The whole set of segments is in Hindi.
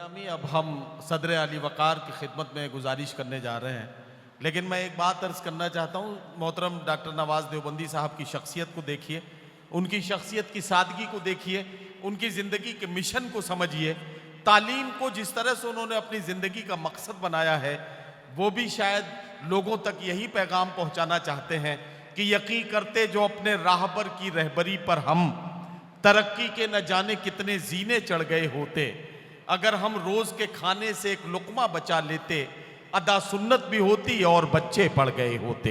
गिरामी, अब हम सदर अली वक़ार की खिदमत में गुजारिश करने जा रहे हैं, लेकिन मैं एक बात अर्ज़ करना चाहता हूँ। मोहतरम डॉक्टर नवाज़ देवबंदी साहब की शख्सियत को देखिए, उनकी शख्सियत की सादगी को देखिए, उनकी ज़िंदगी के मिशन को समझिए। तालीम को जिस तरह से उन्होंने अपनी ज़िंदगी का मकसद बनाया है, वो भी शायद लोगों तक यही पैगाम पहुँचाना चाहते हैं कि यकीन करते जो अपने राहबर की रहबरी पर हम तरक्की के न जाने कितने जीने चढ़ गए होते। अगर हम रोज़ के खाने से एक लुक़मा बचा लेते, अदा सुन्नत भी होती और बच्चे पढ़ गए होते।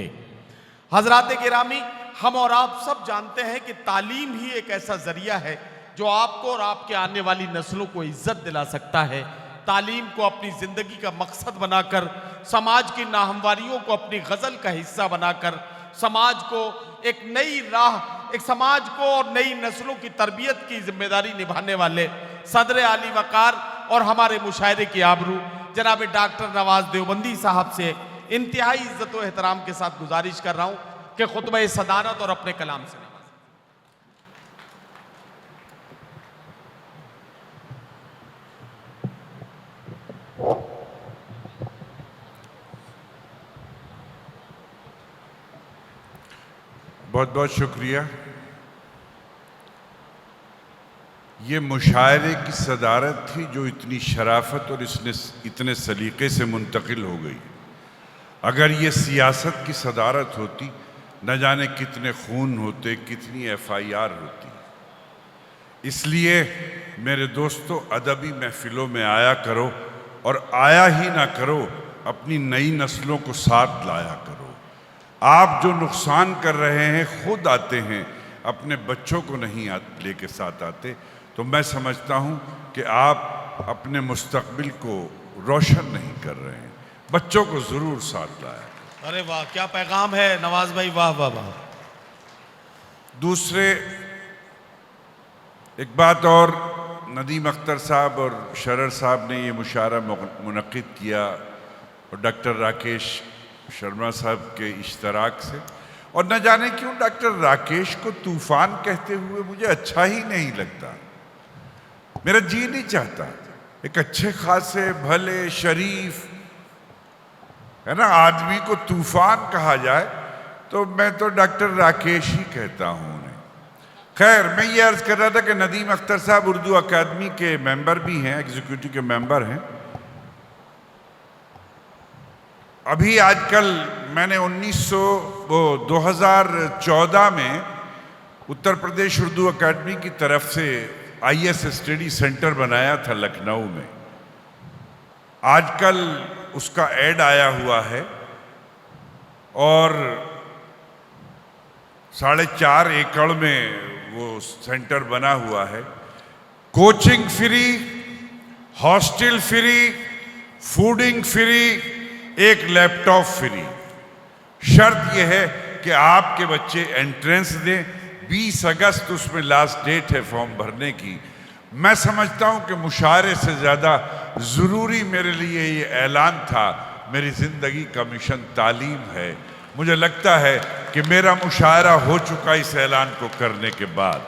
हज़रात गिरामी, हम और आप सब जानते हैं कि तालीम ही एक ऐसा ज़रिया है जो आपको और आपके आने वाली नस्लों को इज़्ज़त दिला सकता है। तालीम को अपनी ज़िंदगी का मकसद बनाकर, समाज की नाहमवारियों को अपनी गज़ल का हिस्सा बनाकर, समाज को एक नई राह, एक समाज को और नई नस्लों की तरबियत की जिम्मेदारी निभाने वाले सदर आली वक़ार और हमारे मुशायरे की आबरू जनाब डॉक्टर नवाज़ देवबंदी साहब से इंतहाई इज़्ज़त व एहतराम के साथ गुजारिश कर रहा हूँ कि खुतबा सदारत और अपने कलाम से बहुत बहुत शुक्रिया। ये मुशायरे की सदारत थी जो इतनी शराफत और इतने सलीक़े से मुंतकिल हो गई। अगर ये सियासत की सदारत होती, न जाने कितने खून होते, कितनी FIR होती। इसलिए मेरे दोस्तों, अदबी महफिलों में आया करो, और आया ही ना करो, अपनी नई नस्लों को साथ लाया करो। आप जो नुकसान कर रहे हैं खुद आते हैं, अपने बच्चों को नहीं लेके साथ आते। तो मैं समझता हूं कि आप अपने मुस्तकबिल को रोशन नहीं कर रहे हैं, बच्चों को ज़रूर साथ लाया। अरे वाह, क्या पैगाम है नवाज भाई, वाह वाह वाह। दूसरे एक बात और, नदीम अख्तर साहब और शरर साहब ने ये मुशायरा मुनक़िद किया, और डॉक्टर राकेश शर्मा साहब के इश्तराक से। और न जाने क्यों डॉक्टर राकेश को तूफान कहते हुए मुझे अच्छा ही नहीं लगता, मेरा जी नहीं चाहता। एक अच्छे खासे भले शरीफ है ना आदमी को तूफान कहा जाए, तो मैं तो डॉक्टर राकेश ही कहता हूँ उन्हें। खैर, मैं ये अर्ज़ कर रहा था कि नदीम अख्तर साहब उर्दू अकादमी के मेंबर भी हैं, एग्जीक्यूटिव के मेंबर हैं। अभी आजकल मैंने 2014 में उत्तर प्रदेश उर्दू अकादमी की तरफ से IS स्टडी सेंटर बनाया था लखनऊ में। आजकल उसका ऐड आया हुआ है और 4.5 एकड़ में वो सेंटर बना हुआ है। Coaching free, hostel free, fooding free, एक लैपटॉप फ्री। शर्त यह है कि आपके बच्चे एंट्रेंस दें। 20 अगस्त उसमें लास्ट डेट है फॉर्म भरने की। मैं समझता हूं कि मुशायरे से ज़्यादा ज़रूरी मेरे लिए ये ऐलान था। मेरी ज़िंदगी का मिशन तालीम है। मुझे लगता है कि मेरा मुशायरा हो चुका इस ऐलान को करने के बाद।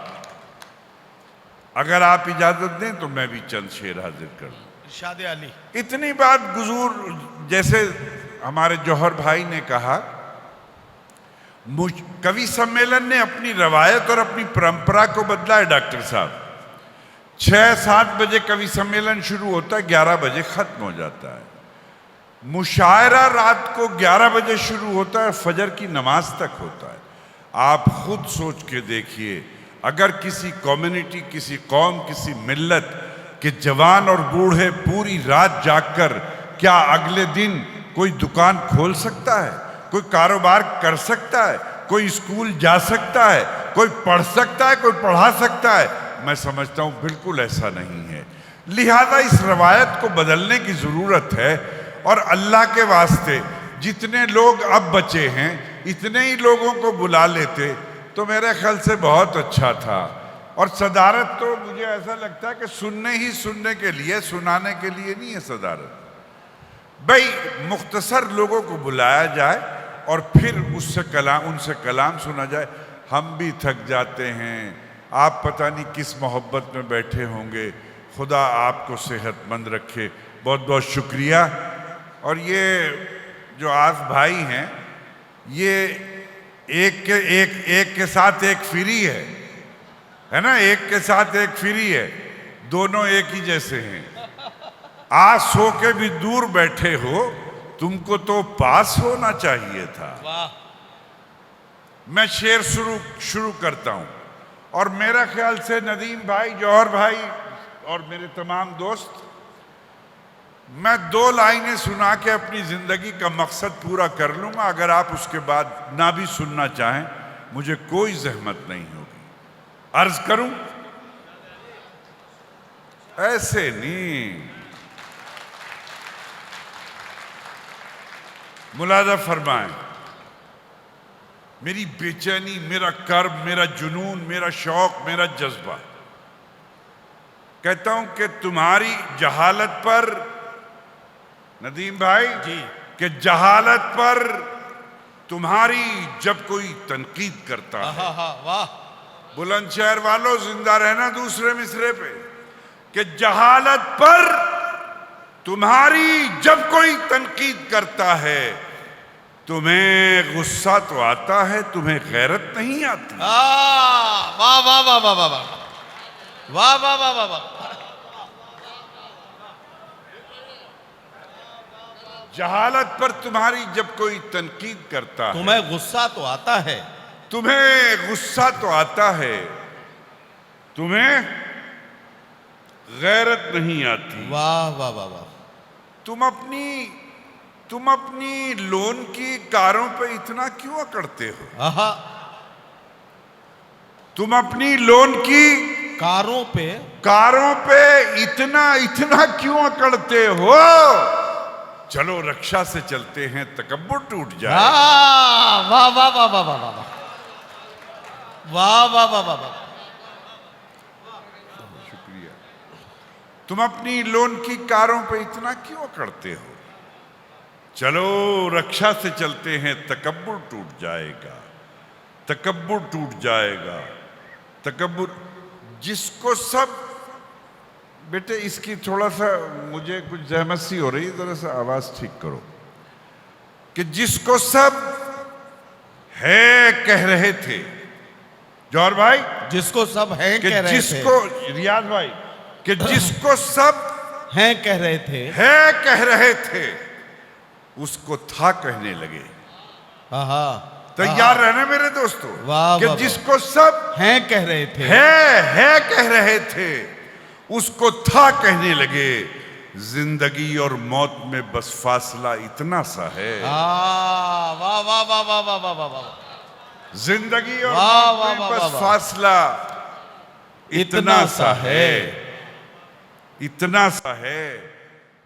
अगर आप इजाज़त दें तो मैं भी चंद शेर हाजिर कर लूँ। इरशाद अली। इतनी बात गुजूर, जैसे हमारे जौहर भाई ने कहा, कवि सम्मेलन ने अपनी रवायत और अपनी परंपरा को बदला है। डॉक्टर साहब, 6-7 बजे कवि सम्मेलन शुरू होता है, 11 बजे खत्म हो जाता है। मुशायरा रात को 11 बजे शुरू होता है, फजर की नमाज तक होता है। आप खुद सोच के देखिए, अगर किसी कम्युनिटी, किसी कौम, किसी मिल्लत के जवान और बूढ़े पूरी रात जागकर क्या अगले दिन कोई दुकान खोल सकता है, कोई कारोबार कर सकता है, कोई स्कूल जा सकता है, कोई पढ़ सकता है, कोई पढ़ा सकता है? मैं समझता हूँ बिल्कुल ऐसा नहीं है। लिहाजा इस रवायत को बदलने की ज़रूरत है। और अल्लाह के वास्ते जितने लोग अब बचे हैं, इतने ही लोगों को बुला लेते तो मेरे ख्याल से बहुत अच्छा था। और सदारत तो मुझे ऐसा लगता है कि सुनने के लिए, सुनाने के लिए नहीं है सदारत। भाई मुख्तसर लोगों को बुलाया जाए और फिर उनसे कलाम सुना जाए। हम भी थक जाते हैं, आप पता नहीं किस मोहब्बत में बैठे होंगे, खुदा आपको सेहतमंद रखे। बहुत बहुत शुक्रिया। और ये जो आस भाई हैं, ये एक के साथ एक फ्री है ना, एक के साथ एक फ्री है, दोनों एक ही जैसे हैं। आज सो के भी दूर बैठे हो, तुमको तो पास होना चाहिए था। वाह। मैं शेर शुरू करता हूं, और मेरा ख्याल से नदीम भाई, जौहर भाई और मेरे तमाम दोस्त, मैं 2 लाइनें सुना के अपनी जिंदगी का मकसद पूरा कर लूंगा। अगर आप उसके बाद ना भी सुनना चाहें, मुझे कोई जहमत नहीं होगी। अर्ज करूं? ऐसे नहीं, मुलाजा फरमाएं। मेरी बेचैनी, मेरा कर्ब, मेरा जुनून, मेरा शौक, मेरा जज्बा, कहता हूं कि तुम्हारी जहालत पर, नदीम भाई जी, कि जहालत पर तुम्हारी जब कोई तनकीद करता है, वाह। बुलंदशहर वालों जिंदा रहना दूसरे मिसरे पे, कि जहालत पर तुम्हारी जब कोई तनकीद करता है, तुम्हें गुस्सा तो आता है, तुम्हें गैरत नहीं आती। वाह वाह वाह वाह वाह वाह वाह वाह वाह वाह वाह। जहालत पर तुम्हारी जब कोई तनकीद करता है, तुम्हें गुस्सा तो आता है, तुम्हें गुस्सा तो आता है, तुम्हें गैरत नहीं आती। वाह वाह वाह वाह। तुम अपनी लोन की कारों पे इतना क्यों अकड़ते हो? आहा। तुम अपनी लोन की कारों पे इतना क्यों अकड़ते हो? चलो रक्षा से चलते हैं, तकब्बुर टूट जाए। वाह वाह वाह वाह वाह वाह वाह वाह वाह वाह वाह। शुक्रिया। तुम अपनी लोन की कारों पे इतना क्यों अकड़ते हो? चलो रक्षा से चलते हैं, तकब्बुर टूट जाएगा, तकब्बुर टूट जाएगा, तकब्बुर। जिसको सब, बेटे इसकी थोड़ा सा मुझे कुछ जहमत सी हो रही है, जरा सा आवाज ठीक करो। कि जिसको सब है कह रहे थे, जौहर भाई, जिसको सब हैं कि कह रहे जिसको, रियाज भाई, कि जिसको सब हैं कह रहे थे, है कह रहे थे, उसको था कहने लगे। आहा। तैयार रहना मेरे दोस्तों। वाह कि वाह। जिसको सब हैं कह रहे थे, है कह रहे थे, उसको था कहने लगे। जिंदगी और मौत में बस फासला इतना सा है। वाह वाह वाह वाह वाह वाह वाह वाह। जिंदगी और वाह, मौत वाह, में वाह, बस वाह, फासला इतना सा है, इतना सा है।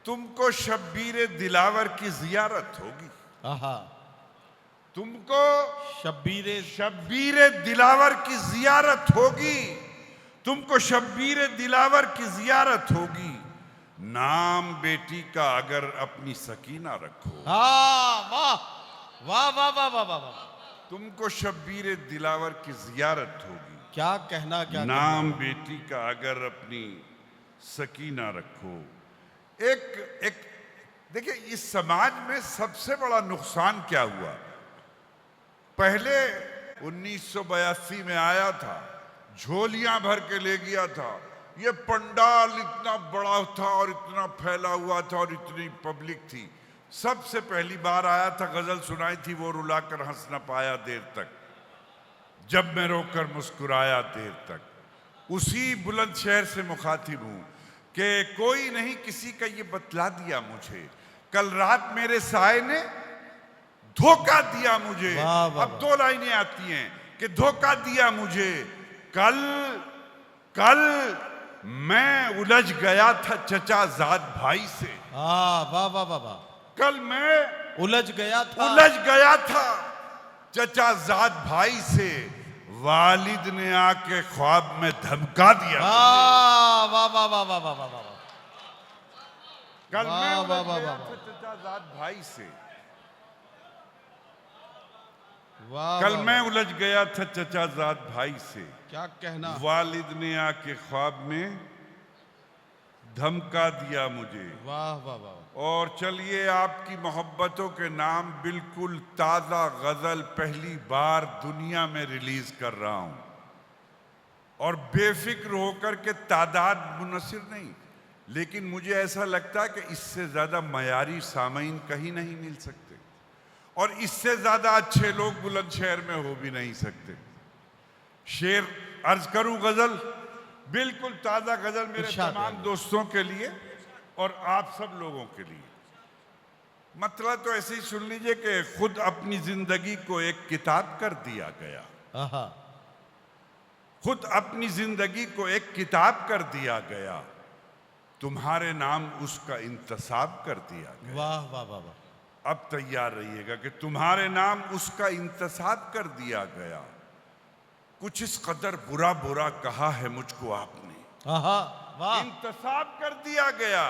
तुमको शब्बीर दिलावर की जियारत होगी। आहा। तुमको शब्बीर दिलावर की जियारत होगी। तुमको शब्बीर दिलावर की जियारत होगी। नाम बेटी का अगर अपनी सकीना रखो। वाह वाह वाह वाह वाह वाह वाह। तुमको शब्बीर दिलावर की जियारत होगी। क्या कहना, क्या नाम बेटी का अगर अपनी सकीना रखो। एक देखिए, इस समाज में सबसे बड़ा नुकसान क्या हुआ? पहले 1982 में आया था, झोलियां भर के ले गया था। ये पंडाल इतना बड़ा था और इतना फैला हुआ था और इतनी पब्लिक थी। सबसे पहली बार आया था, गजल सुनाई थी, वो रुलाकर हंस न पाया देर तक, जब मैं रोकर मुस्कुराया देर तक। उसी बुलंदशहर से मुखातिब हूं कि कोई नहीं किसी का ये बतला दिया मुझे, कल रात मेरे साए ने धोखा दिया मुझे। वाह, वाह, अब 2 लाइनें आती हैं कि धोखा दिया मुझे। कल मैं उलझ गया था चचा जाद भाई से। वाह वाह वाह वाह। कल मैं उलझ गया था चचा जाद भाई से। वालिद ने आके ख्वाब में धमका दिया। वाह वाह वाह वाह वाह वाह वाह। कल मैं वाह, उलझ वाह, गया वाह, था चचा जाद भाई से। वाह। कल मैं उलझ गया था चचा जाद भाई से। क्या कहना। वालिद ने आके ख्वाब में धमका दिया मुझे। वाह वाह वाह। और चलिए आपकी मोहब्बतों के नाम बिल्कुल ताज़ा गज़ल पहली बार दुनिया में रिलीज कर रहा हूं, और बेफिक्र होकर के तादाद मुनसिर नहीं, लेकिन मुझे ऐसा लगता है कि इससे ज़्यादा मयारी सामीन कहीं नहीं मिल सकते, और इससे ज़्यादा अच्छे लोग बुलंदशहर में हो भी नहीं सकते। शेर अर्ज करूं, गज़ल बिल्कुल ताज़ा गज़ल मेरे इरशाद तमाम है। दोस्तों के लिए और आप सब लोगों के लिए। मतलब तो ऐसे ही सुन लीजिए कि खुद अपनी जिंदगी को एक किताब कर दिया गया, आहा। खुद अपनी जिंदगी को एक किताब कर दिया गया, तुम्हारे नाम उसका इंतसाब कर दिया गया। वाह वाह वाह वाह। अब तैयार रहिएगा कि तुम्हारे नाम उसका इंतसाब कर दिया गया। कुछ इस कदर बुरा बुरा कहा है मुझको आपने, आहा वाह। इंतसाब कर दिया गया।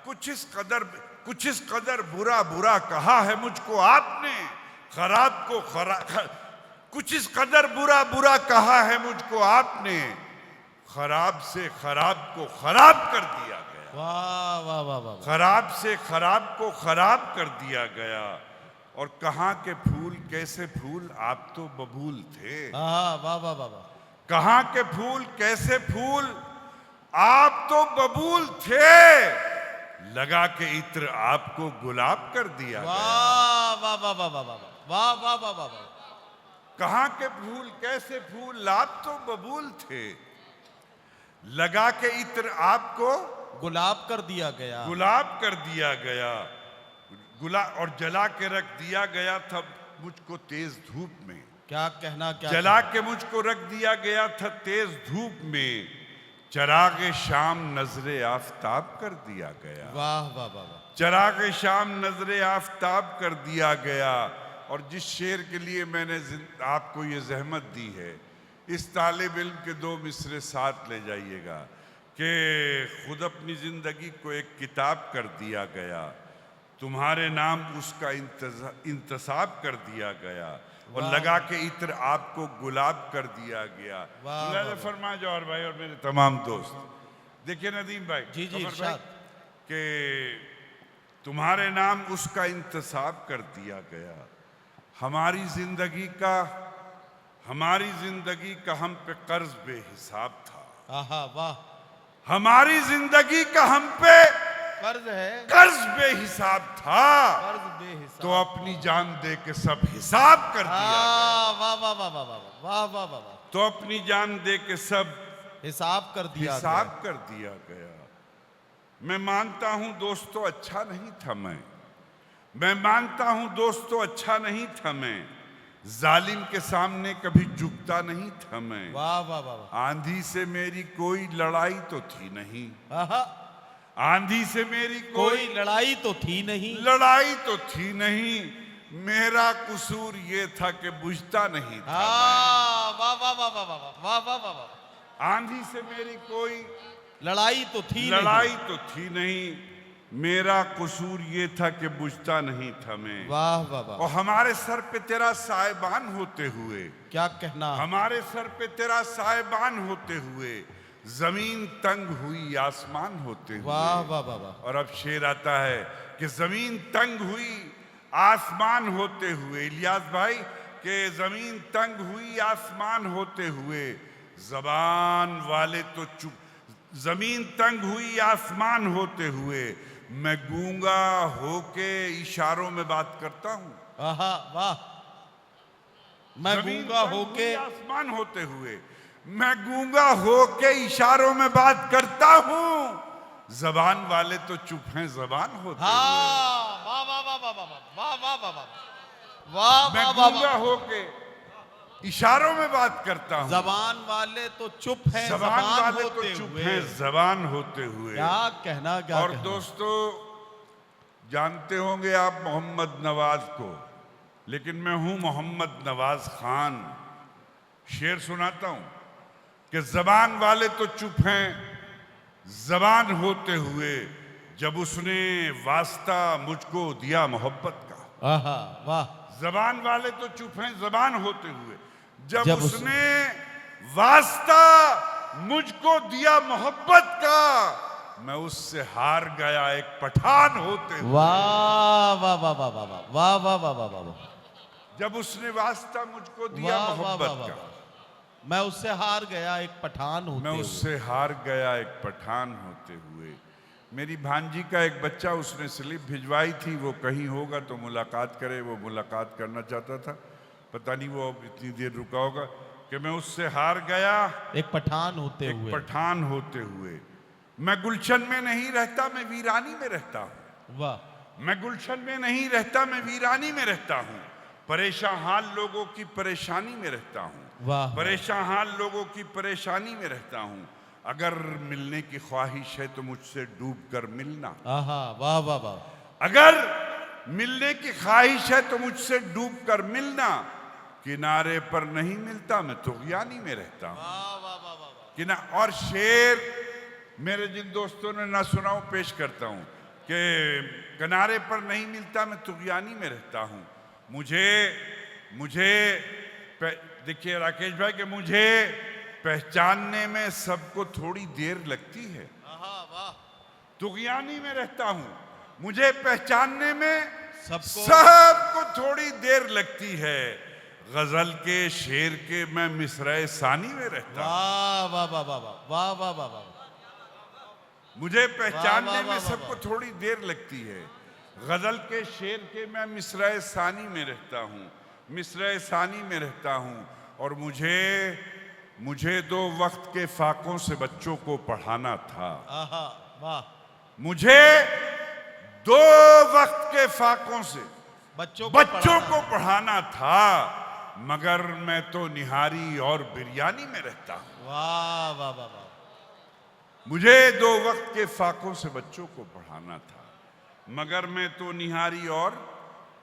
कुछ इस कदर बुरा बुरा कहा है मुझको आपने, खराब को कुछ इस कदर बुरा बुरा कहा है मुझको आपने, खराब से खराब को खराब कर दिया गया। वाह वाह वाह वाह। खराब से खराब को खराब कर दिया गया। और कहाँ के फूल कैसे फूल आप तो बबूल थे। आहा वाह वाह वाह वाह। कहाँ के फूल कैसे फूल आप तो बबूल थे, लगा के इत्र आपको गुलाब कर दिया गया। वाह वाह वाह वाह वाह वाह वाह वाह वाह वाह वाह। कहाँ के फूल कैसे फूल आप तो बबूल थे, लगा के इत्र आपको गुलाब कर दिया गया। गुलाब कर दिया गया। और जला के रख दिया गया था मुझको तेज धूप में। क्या कहना, क्या जला के मुझको रख दिया गया था तेज धूप में, चरागे शाम नजरे आफताब कर दिया गया। वाह वाह वाह वाह। चरागे शाम नजरे आफताब कर दिया गया। और जिस शेर के लिए मैंने आपको ये जहमत दी है, इस तालिब इल्म के दो मिसरे साथ ले जाइएगा कि खुद अपनी जिंदगी को एक किताब कर दिया गया, तुम्हारे नाम उसका इंतसाब कर दिया गया, और लगा के इत्र आपको गुलाब कर दिया गया। फरमा जौहर भाई और मेरे तमाम दोस्त, देखिए नदीम भाई, जी जी इरशाद। कि तुम्हारे नाम उसका इंतसाब कर दिया गया। हमारी जिंदगी का हम पे कर्ज बेहिसाब था। आहा वाह। हमारी जिंदगी का हम पे कर्ज है, कर्ज बेहिसाब था, कर्ज बेहिसाब। तो अपनी जान दे के सब हिसाब कर दिया गया। वाह वाह वाह वाह वाह वाह वाह वाह वाह। तो अपनी जान दे के सब हिसाब कर दिया, हिसाब कर दिया गया। मैं मानता हूं दोस्तों अच्छा नहीं था मैं मानता हूं दोस्तों अच्छा नहीं था मैं, जालिम के सामने कभी झुकता नहीं था मैं। वाह वाह वाह वाह। आंधी से मेरी कोई लड़ाई तो थी नहीं, आहा। आंधी से मेरी कोई लड़ाई तो थी नहीं, लड़ाई तो थी नहीं, मेरा कसूर ये था कि बुझता नहीं था। वाह वाह वाह वाह वाह वाह वाह वाह वाह। आंधी से मेरी कोई लड़ाई तो थी लड़ाई तो थी नहीं, मेरा कसूर ये था कि बुझता नहीं था मैं। वाह वाह वाह। और हमारे सर पे तेरा साहिबान होते हुए, क्या कहना, हमारे सर पे तेरा साहिबान होते हुए, जमीन तंग हुई आसमान होते हुए। वाह वाह वाह वाह। और अब शेर आता है कि जमीन तंग हुई आसमान होते हुए, इलियास भाई, कि जमीन तंग हुई आसमान होते हुए, जबान वाले तो चुप, जमीन तंग हुई आसमान होते हुए, मैं गूंगा होके इशारों में बात करता हूं। आहा वाह। मैं गूंगा होके, आसमान होते हुए, मैं गूंगा होके इशारों में बात करता हूं, जबान वाले तो चुप हैं जबान होते हुए। वाह वाह वाह वाह वाह वाह वाह वाह वाह वाह। मैं गूंगा होके इशारों में बात करता हूं, जबान वाले तो चुप हैं, जबान वाले तो चुप हैं जबान होते हुए। क्या कहना, क्या और कहना। दोस्तों जानते होंगे आप मोहम्मद नवाज को, लेकिन मैं हूं मोहम्मद नवाज खान। शेर सुनाता हूं कि जबान वाले तो चुप हैं जबान होते हुए, जब उसने वास्ता मुझको दिया मोहब्बत का। आहा वाह। जबान वाले तो चुप हैं जबान होते हुए, जब उसने वास्ता मुझको दिया मोहब्बत का, मैं उससे हार गया एक पठान होते हुए। वाह वाह वाह वाह वाह वाह वाह वाह वाह वाह वाह वाह जब उसने वास्ता मुझको दिया वाह वाह वाह मोहब्बत वाह का, वाह। मैं उससे हार गया एक पठान होते मैं हुए। उससे हार गया एक पठान होते हुए। मेरी भांजी का एक बच्चा, उसने स्लिप भिजवाई थी, वो कहीं होगा तो मुलाकात करे, वो मुलाकात करना चाहता था, पता नहीं वो अब इतनी देर रुका होगा, कि मैं उससे हार गया एक पठान होते एक हुए। पठान होते हुए। मैं गुलशन में नहीं रहता, मैं वीरानी में रहता हूँ। वाह। मैं गुलशन में नहीं रहता, मैं वीरानी में रहता हूँ। परेशान हाल लोगों की परेशानी में रहता हूँ। वाह। परेशान हाल लोगों की परेशानी में रहता हूँ। अगर मिलने की ख्वाहिश है तो मुझसे डूब कर मिलना। आहा वाह वाह वाह। अगर मिलने की ख्वाहिश है तो मुझसे डूब कर मिलना। किनारे पर नहीं मिलता, मैं तुग़यानी में रहता हूँ। वाह वाह वाह वाह। कि ना, और शेर मेरे जिन दोस्तों ने ना सुना वो पेश करता हूँ कि किनारे पर नहीं मिलता, मैं तुग़यानी में रहता हूँ। मुझे देखिए राकेश भाई, कि मुझे पहचानने में सबको थोड़ी देर लगती है। आहा वाह। तुग़यानी में रहता हूँ, मुझे पहचानने में सबको सबको थोड़ी देर लगती है। गजल के शेर के मैं मिसरे सानी में रहता हूँ। वाह वाह वाह वाह वाह वाह वाह वाह। मुझे पहचानने वाह, में वाह, सबको वाह। थोड़ी देर लगती है। गजल के शेर के मैं मिसरे सानी में रहता हूँ, मिसरे सानी में रहता हूँ। और मुझे 2 वक्त के फाकों से बच्चों को पढ़ाना था। आहा वाह। मुझे 2 वक्त के फाकों से बच्चों को पढ़ाना था, मगर मैं तो निहारी और बिरयानी में रहता हूँ। वाह वाह वाह वाह। मुझे 2 वक्त के फाकों से बच्चों को पढ़ाना था, मगर मैं तो निहारी और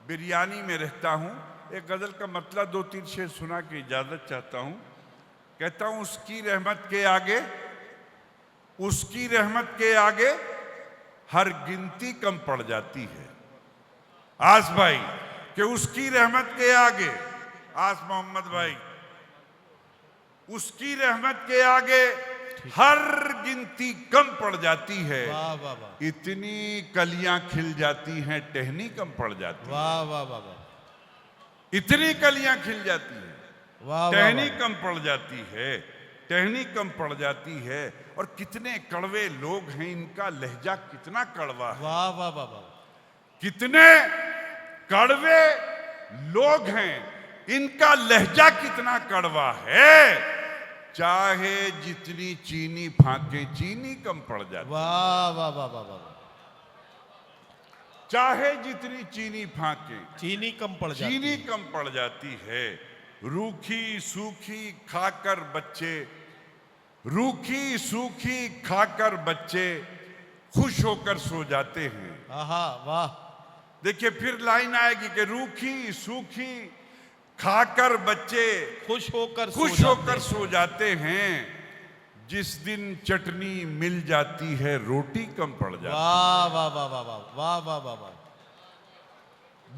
बिरयानी में रहता हूँ। एक गजल का मतलब 2-3 शेर सुना के इजाजत चाहता हूँ। कहता हूँ, उसकी रहमत के आगे हर गिनती कम पड़ जाती है। आस भाई, कि उसकी रहमत के आगे, आस मोहम्मद भाई, उसकी रहमत के आगे हर गिनती कम पड़ जाती है। वाह वाह वाह। इतनी कलियां खिल जाती हैं, टहनी कम पड़ जाती है। वाह वाह वाह वाह। इतनी कलियां खिल जाती हैं, वाह टहनी कम पड़ जाती है, टहनी कम पड़ जाती है। और कितने कड़वे लोग हैं, इनका लहजा कितना कड़वा है। वाह वाह वाह वाह। कितने कड़वे लोग हैं, इनका लहजा कितना कड़वा है। चाहे जितनी चीनी फाके, चीनी कम पड़ जाती। वाह वाह वाह वाह वाह। चाहे जितनी चीनी फाके, चीनी कम पड़ जाती चीनी है। कम पड़ जाती है। रूखी सूखी खाकर बच्चे खुश होकर सो जाते हैं। आहा वाह। देखिए फिर लाइन आएगी कि रूखी सूखी खाकर बच्चे खुश होकर सो जाते हैं। जिस दिन चटनी मिल जाती है, रोटी कम पड़ जाती है। वाह वाह वाह वाह वाह वाह वाह वाह वाह।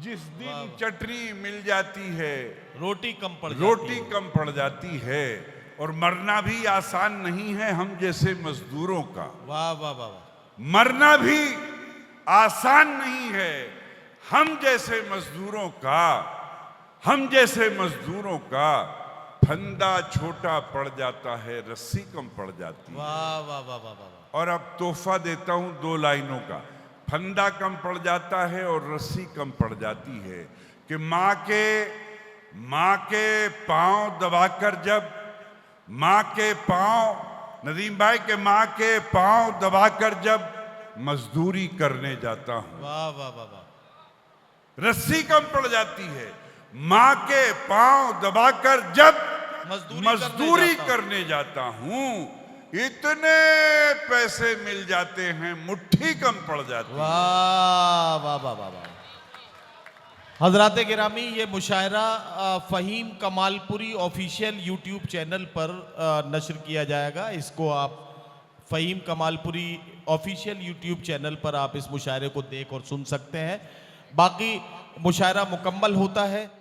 जिस दिन चटनी मिल जाती है, रोटी कम पड़ जाती है। और मरना भी आसान नहीं है हम जैसे मजदूरों का। वाह वाह वाह वाह। मरना भी आसान नहीं है हम जैसे मजदूरों का। फंदा छोटा पड़ जाता है, रस्सी कम पड़ जाती है। वाह वाह वाह वाह वाह। और अब तोहफा देता हूं 2 लाइनों का। फंदा कम पड़ जाता है और रस्सी कम पड़ जाती है। कि माँ के पांव दबाकर जब, नदीम भाई के माँ के पांव दबाकर जब मजदूरी करने जाता हूं, वाह वाह वाह वाह। रस्सी कम पड़ जाती है। माँ के पांव दबाकर जब मजदूरी करने जाता हूं, इतने पैसे मिल जाते हैं, मुट्ठी कम पड़ जाती है। वाह वाह वाह वाह वाह। हजरात गिरामी, ये मुशायरा फ़हीम कमालपुरी ऑफिशियल यूट्यूब चैनल पर नशर किया जाएगा। इसको आप फ़हीम कमालपुरी ऑफिशियल यूट्यूब चैनल पर आप इस मुशायरे को देख और सुन सकते हैं। बाकी मुशायरा मुकम्मल होता है।